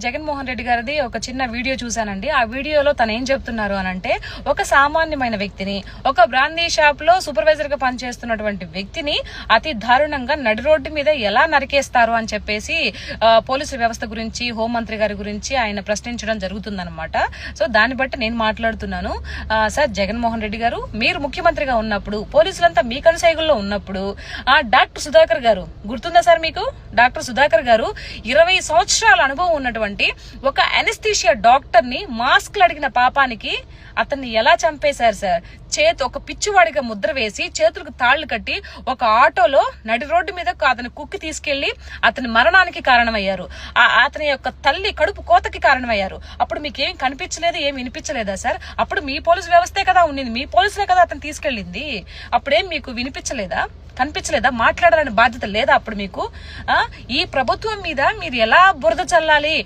జగన్మోహన్ రెడ్డి గారిది ఒక చిన్న వీడియో చూసానండి. ఆ వీడియోలో తను ఏం చెప్తున్నారు అని అంటే, ఒక సామాన్యమైన వ్యక్తిని, ఒక బ్రాందీ షాప్ లో సూపర్వైజర్ గా పనిచేస్తున్నటువంటి వ్యక్తిని అతి దారుణంగా నడి రోడ్డు మీద ఎలా నరికేస్తారు అని చెప్పేసి పోలీసు వ్యవస్థ గురించి, హోంమంత్రి గారి గురించి ఆయన ప్రశ్నించడం జరుగుతుందన్నమాట. సో దాన్ని బట్టి నేను మాట్లాడుతున్నాను. సార్ జగన్మోహన్ రెడ్డి గారు, మీరు ముఖ్యమంత్రిగా ఉన్నప్పుడు, పోలీసులంతా మీ కనుసైగుల్లో ఉన్నప్పుడు డాక్టర్ సుధాకర్ గారు గుర్తుందా సార్ మీకు? డాక్టర్ సుధాకర్ గారు 20 సంవత్సరాల అనుభవం ఉన్నటువంటి ఒక అనెస్థీషియా డాక్టర్ ని మాస్క్లు అడిగిన పాపానికి అతన్ని ఎలా చంపేశారు సార్? ఒక పిచ్చివాడిగా ముద్ర వేసి చేతులకు తాళ్లు కట్టి ఒక ఆటోలో నడి రోడ్డు మీద అతని కుక్కి తీసుకెళ్లి అతని మరణానికి కారణమయ్యారు. అతని యొక్క తల్లి కడుపు కోతకి కారణమయ్యారు. అప్పుడు మీకేం కనిపించలేదు, ఏం వినిపించలేదా సార్? అప్పుడు మీ పోలీసు వ్యవస్థే కదా ఉండింది, మీ పోలీసులే కదా అతను తీసుకెళ్ళింది. అప్పుడేం మీకు వినిపించలేదా, కనిపించలేదా? మాట్లాడాలని బాధ్యత లేదా అప్పుడు మీకు? ఈ ప్రభుత్వం మీద మీరు ఎలా బురద చల్లాలి?